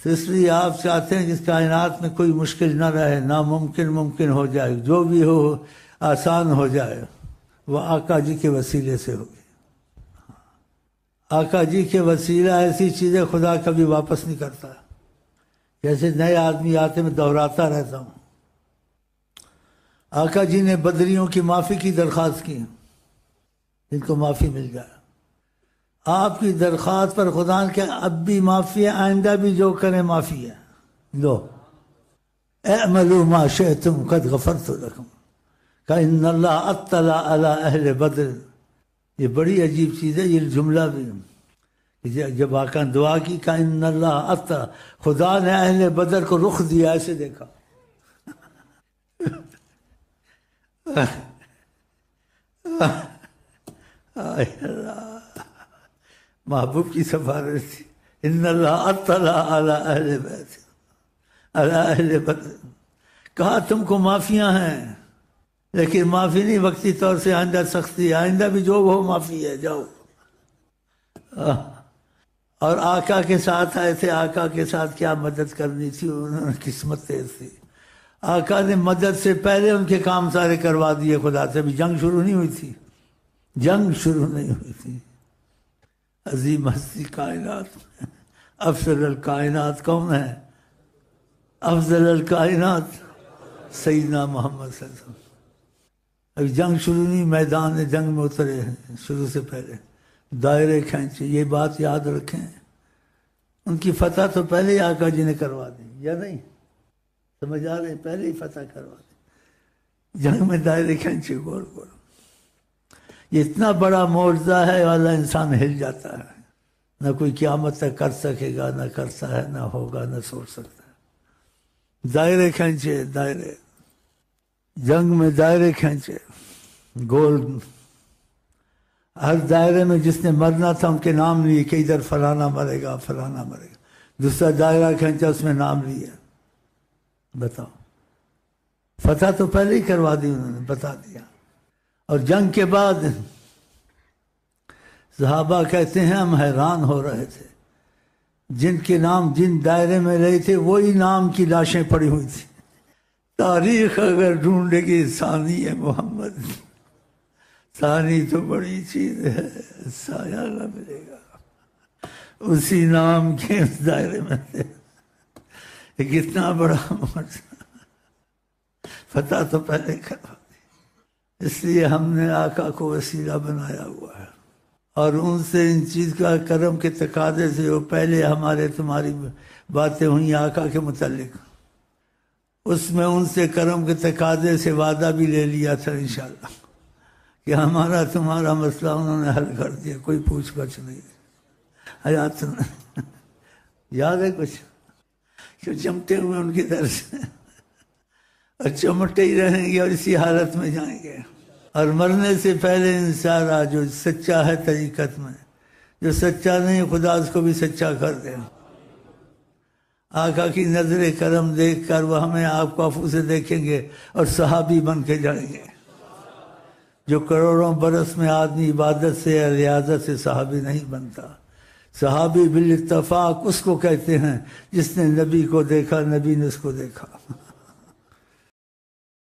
تو اس لیے آپ چاہتے ہیں جس کائنات میں کوئی مشکل نہ رہے، ناممکن ممکن ہو جائے، جو بھی ہو آسان ہو جائے، وہ آقا جی کے وسیلے سے ہوگی۔ آقا جی کے وسیلہ ایسی چیزیں خدا کبھی واپس نہیں کرتا۔ جیسے نئے آدمی آتے میں دہراتا رہتا ہوں، آقا جی نے بدریوں کی معافی کی درخواست کی، جن کو معافی مل جائے۔ آپ کی درخواست پر خدا نے کہ اب بھی معافی ہے، آئندہ بھی جو کریں معافی ہے، لو اعملوا ما شئتم قد غفرت لکم کہ ان اللہ اطلع علی اہل بدر۔ یہ بڑی عجیب چیز ہے، یہ جملہ بھی جب آقا نے دعا کی کہ ان اللہ اطلع، خدا نے اہل بدر کو رخ دیا، ایسے دیکھا۔ محبوب کی سفارش تھی، ان اللہ اطلع علی اہل بیت علی اہل بدر۔ کہا تم کو معافیاں ہیں، لیکن معافی نہیں وقتی طور سے، آئندہ سختی، آئندہ بھی جو ہو معافی ہے، جاؤ۔ اور آقا کے ساتھ آئے تھے، آقا کے ساتھ کیا مدد کرنی تھی، انہوں نے قسمت تیز تھی۔ آقا نے مدد سے پہلے ان کے کام سارے کروا دیے خدا سے، ابھی جنگ شروع نہیں ہوئی تھی، جنگ شروع نہیں ہوئی تھی۔ عظیم ہستی کائنات میں افضل الکائنات کون ہے؟ افضل الکائنات سیدنا محمد صلی اللہ علیہ وسلم۔ ابھی جنگ شروع نہیں، میدان جنگ میں اترے ہیں شروع سے پہلے، دائرے کھینچے۔ یہ بات یاد رکھیں، ان کی فتح تو پہلے ہی آقا جی نے کروا دی، یا نہیں؟ سمجھ آ رہے ہیں؟ پہلے ہی فتح کروا دی، جنگ میں دائرے کھینچے گول گول۔ یہ اتنا بڑا معجزہ ہے، والا انسان ہل جاتا ہے، نہ کوئی قیامت تک کر سکے گا، نہ کرتا ہے، نہ ہوگا، نہ سوچ سکتا ہے۔ دائرے کھینچے، دائرے، جنگ میں دائرے کھینچے گول۔ ہر دائرے میں جس نے مرنا تھا ان کے نام لیے کہ ادھر فلانا مرے گا، فلانا مرے گا۔ دوسرا دائرہ کھینچا، اس میں نام لیے۔ بتاؤ، فتح تو پہلے ہی کروا دی انہوں نے، بتا دیا۔ اور جنگ کے بعد صحابہ کہتے ہیں ہم حیران ہو رہے تھے، جن کے نام جن دائرے میں رہے تھے وہی نام کی لاشیں پڑی ہوئی تھی۔ تاریخ اگر ڈھونڈے گی ثانی محمد، ثانی تو بڑی چیز ہے، سایہ نہ ملے گا، اسی نام کے اس دائرے میں تھے۔ کتنا بڑا معجزہ، فتح تو پہلے کروا دی۔ اس لیے ہم نے آقا کو وسیلہ بنایا ہوا ہے، اور ان سے ان چیز کا کرم کے تقاضے سے وہ پہلے ہمارے تمہاری باتیں ہوئیں آقا کے متعلق، اس میں ان سے کرم کے تقاضے سے وعدہ بھی لے لیا تھا انشاءاللہ کہ ہمارا تمہارا مسئلہ انہوں نے حل کر دیا، کوئی پوچھ گچھ نہیں۔ حیات یاد ہے کچھ جو چمٹے ہوئے ان کی طرف سے، اور چمٹے ہی رہیں گے اور اسی حالت میں جائیں گے۔ اور مرنے سے پہلے انسان جو سچا ہے طریقت میں، جو سچا نہیں خدا اس کو بھی سچا کر دے۔ آقا کی نظر کرم دیکھ کر وہ ہمیں آپ کو عفو سے دیکھیں گے اور صحابی بن کے جائیں گے۔ جو کروڑوں برس میں آدمی عبادت سے یا ریاضت سے صحابی نہیں بنتا۔ صحابی بالاتفاق اس کو کہتے ہیں جس نے نبی کو دیکھا، نبی نے اس کو دیکھا۔